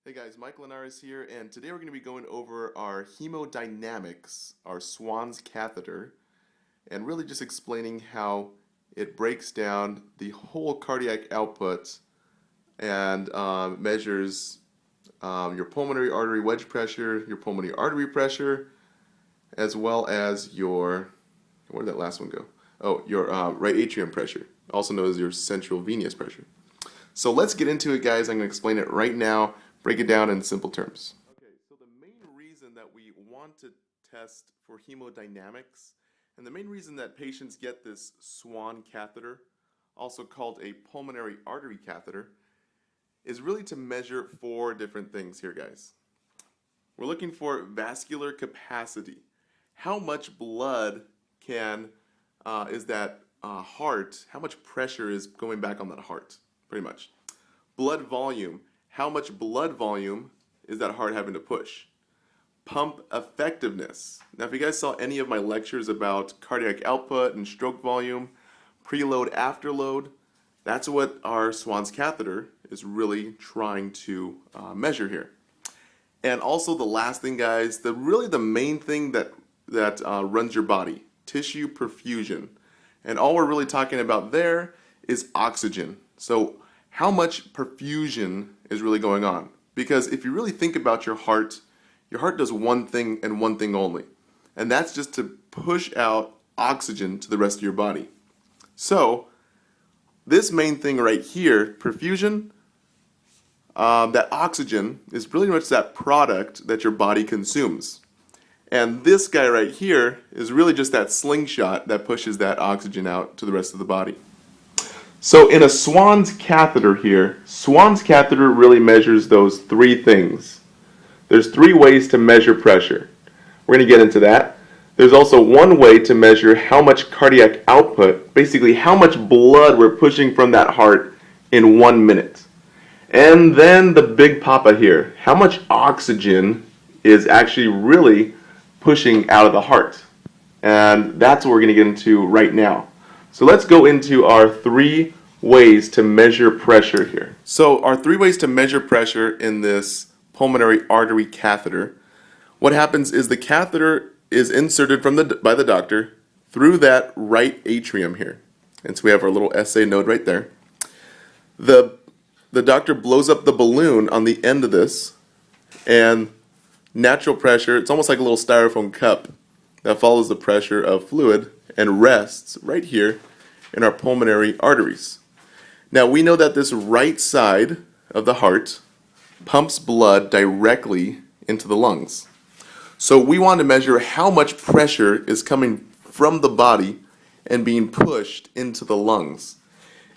Hey guys, Mike Linares here, and today we're going to be going over our hemodynamics, our SWANs catheter, and really just explaining how it breaks down the whole cardiac output and measures your pulmonary artery wedge pressure, your pulmonary artery pressure, as well as your, where did that last one go? Oh, your right atrium pressure, also known as your central venous pressure. So let's get into it, guys. I'm going to explain it right now. Break it down in simple terms. Okay, so the main reason that we want to test for hemodynamics, and the main reason that patients get this SWAN catheter, also called a pulmonary artery catheter, is really to measure 4 different things here, guys. We're looking for vascular capacity. How much blood is that heart, how much pressure is going back on that heart, pretty much. Blood volume. How much blood volume is that heart having to push? Pump effectiveness. Now, if you guys saw any of my lectures about cardiac output and stroke volume, preload, afterload, that's what our SWANs catheter is really trying to measure here. And also the last thing, guys, really the main thing that runs your body, tissue perfusion. And all we're really talking about there is oxygen. So how much perfusion is really going on? Because if you really think about your heart does one thing and one thing only, and that's just to push out oxygen to the rest of your body. So this main thing right here, perfusion, that oxygen is really much that product that your body consumes. And this guy right here is really just that slingshot that pushes that oxygen out to the rest of the body. So in a SWANs catheter here, SWANs catheter really measures those 3 things. There's 3 ways to measure pressure. We're going to get into that. There's also one way to measure how much cardiac output, basically how much blood we're pushing from that heart in 1 minute. And then the big papa here, how much oxygen is actually really pushing out of the heart. And that's what we're going to get into right now. So let's go into our 3 ways to measure pressure here. So our 3 ways to measure pressure in this pulmonary artery catheter. What happens is the catheter is inserted by the doctor through that right atrium here. And so we have our little SA node right there. The doctor blows up the balloon on the end of this, and natural pressure, it's almost like a little styrofoam cup that follows the pressure of fluid and rests right here in our pulmonary arteries. Now we know that this right side of the heart pumps blood directly into the lungs. So we want to measure how much pressure is coming from the body and being pushed into the lungs.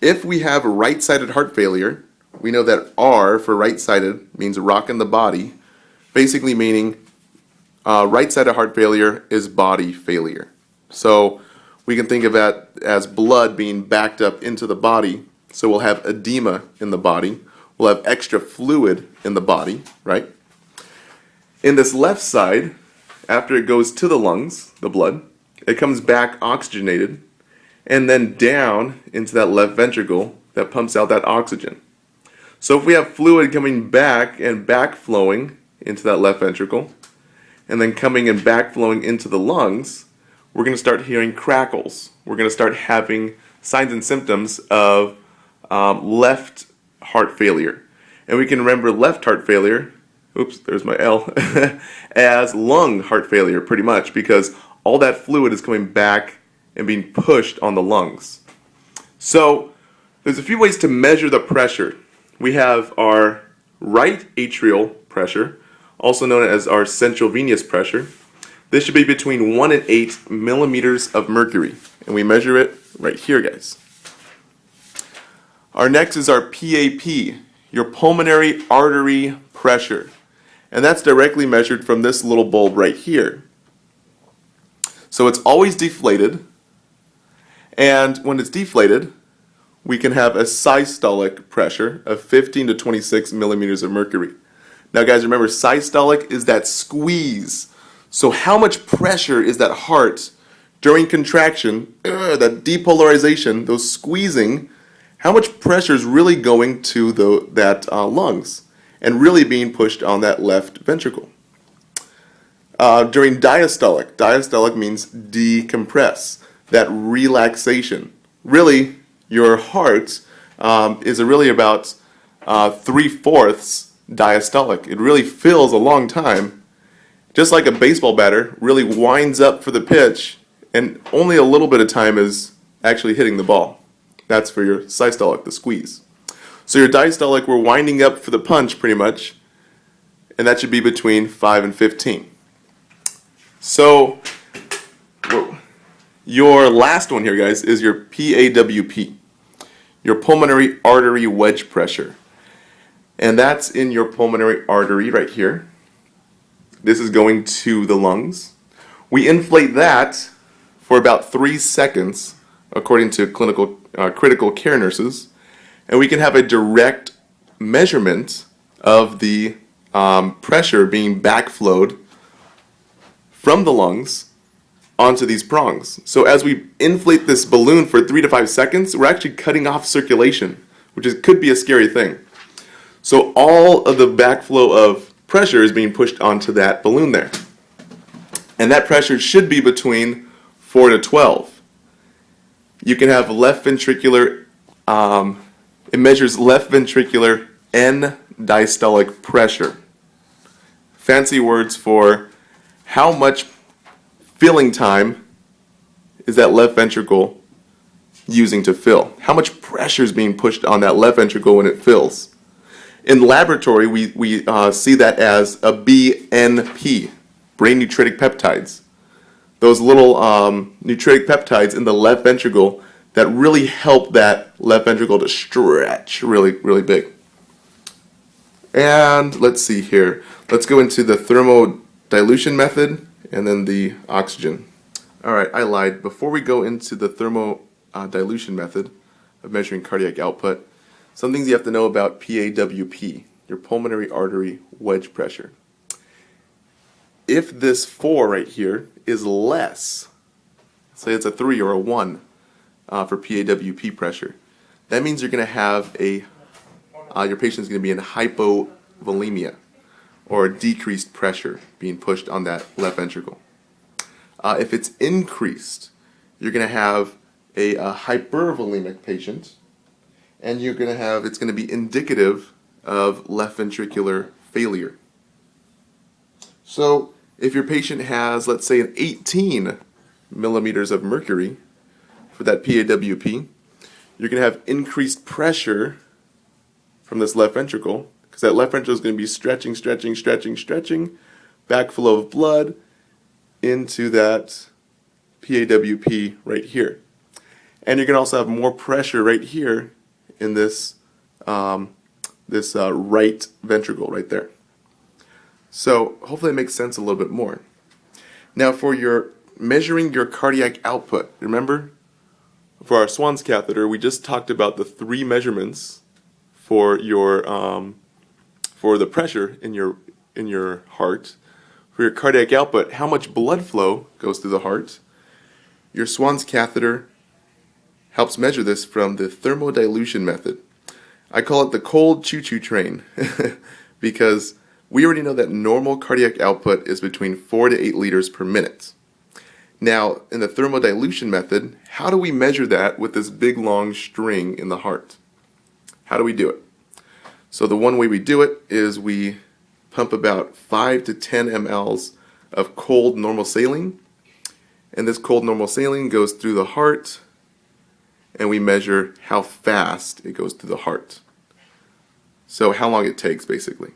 If we have right-sided heart failure, we know that R for right-sided means rock in the body, basically meaning right-sided heart failure is body failure. So we can think of that as blood being backed up into the body. So we'll have edema in the body. We'll have extra fluid in the body, right? In this left side, after it goes to the lungs, the blood, it comes back oxygenated and then down into that left ventricle that pumps out that oxygen. So if we have fluid coming back and backflowing into that left ventricle and then coming and backflowing into the lungs, we're going to start hearing crackles. We're going to start having signs and symptoms of left heart failure. And we can remember left heart failure, oops, there's my L, as lung heart failure pretty much, because all that fluid is coming back and being pushed on the lungs. So there's a few ways to measure the pressure. We have our right atrial pressure, also known as our central venous pressure. This should be between 1 and 8 millimeters of mercury, and we measure it right here, guys. Our next is our PAP, your pulmonary artery pressure, and that's directly measured from this little bulb right here. So it's always deflated, and when it's deflated, we can have a systolic pressure of 15 to 26 millimeters of mercury. Now, guys, remember, systolic is that squeeze. So how much pressure is that heart during contraction, that depolarization, those squeezing, how much pressure is really going to that lungs? and really being pushed on that left ventricle. During diastolic means decompress, that relaxation. Really, your heart is really about 3/4 diastolic. It really fills a long time, just like a baseball batter really winds up for the pitch, and only a little bit of time is actually hitting the ball. That's for your systolic, the squeeze. So your diastolic, we're winding up for the punch pretty much, and that should be between 5 and 15. So your last one here, guys, is your PAWP, your pulmonary artery wedge pressure. And that's in your pulmonary artery right here. This is going to the lungs. We inflate that for about 3 seconds, according to critical care nurses, and we can have a direct measurement of the pressure being backflowed from the lungs onto these prongs. So as we inflate this balloon for 3 to 5 seconds, we're actually cutting off circulation, which could be a scary thing. So all of the backflow of pressure is being pushed onto that balloon there. And that pressure should be between 4 to 12. You can have left ventricular, it measures left ventricular end diastolic pressure. Fancy words for how much filling time is that left ventricle using to fill? How much pressure is being pushed on that left ventricle when it fills? In laboratory, we see that as a BNP, brain nutritic peptides. Those little nutritic peptides in the left ventricle that really help that left ventricle to stretch really, really big. And let's see here. Let's go into the thermodilution method and then the oxygen. All right, I lied. Before we go into the thermodilution method of measuring cardiac output, some things you have to know about PAWP, your pulmonary artery wedge pressure. If this 4 right here is less, say it's a 3 or a 1 for PAWP pressure, that means you're going to have your patient's going to be in hypovolemia, or decreased pressure being pushed on that left ventricle. If it's increased, you're going to have a hypervolemic patient, and it's going to be indicative of left ventricular failure. So if your patient has, let's say, an 18 millimeters of mercury for that PAWP, you're going to have increased pressure from this left ventricle, because that left ventricle is going to be stretching, backflow of blood into that PAWP right here. And you're going to also have more pressure right here in this right ventricle right there. So hopefully it makes sense a little bit more. Now for your measuring your cardiac output, remember for our SWANs catheter we just talked about the 3 measurements for your for the pressure in your heart. For your cardiac output, how much blood flow goes through the heart. Your SWANs catheter helps measure this from the thermodilution method. I call it the cold choo-choo train because we already know that normal cardiac output is between 4 to 8 liters per minute. Now, in the thermodilution method, how do we measure that with this big long string in the heart? How do we do it? So the one way we do it is we pump about 5 to 10 mLs of cold normal saline, and this cold normal saline goes through the heart, and we measure how fast it goes through the heart. So how long it takes, basically.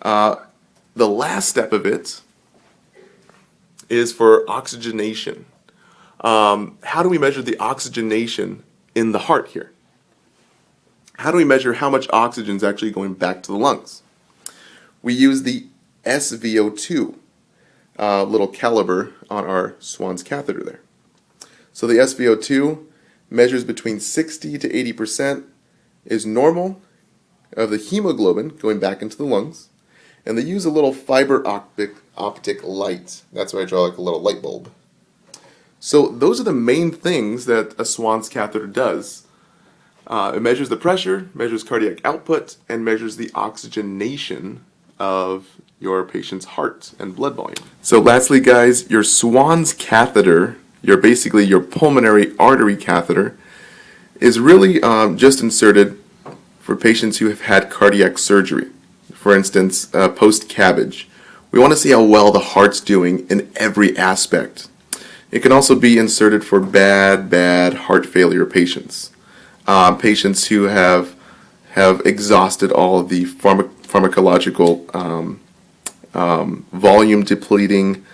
The last step of it is for oxygenation. How do we measure the oxygenation in the heart here? How do we measure how much oxygen is actually going back to the lungs? We use the SVO2 little caliber on our SWANs catheter there. So the SVO2 measures between 60 to 80% is normal of the hemoglobin going back into the lungs, and they use a little fiber optic light. That's why I draw like a little light bulb. So those are the main things that a SWANs catheter does. It measures the pressure, measures cardiac output, and measures the oxygenation of your patient's heart and blood volume. So lastly, guys, your SWANs catheter, basically your pulmonary artery catheter, is really just inserted for patients who have had cardiac surgery. For instance, post-CABG. We want to see how well the heart's doing in every aspect. It can also be inserted for bad heart failure patients. Patients who have exhausted all of the pharmacological volume depleting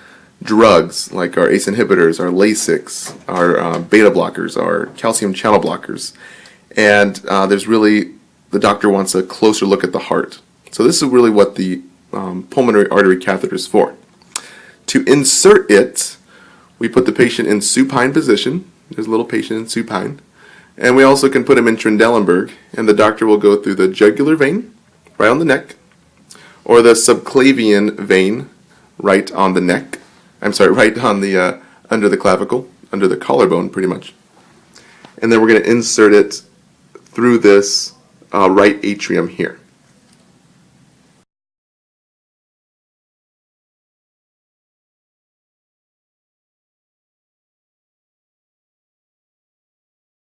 drugs like our ACE inhibitors, our Lasix, our beta blockers, our calcium channel blockers, and the doctor wants a closer look at the heart. So this is really what the pulmonary artery catheter is for. To insert it, we put the patient in supine position. There's a little patient in supine. And we also can put him in Trendelenburg, and the doctor will go through the jugular vein, right on the neck, or the subclavian vein, right on the neck. Right on the under the clavicle, under the collarbone, pretty much. And then we're going to insert it through this right atrium here.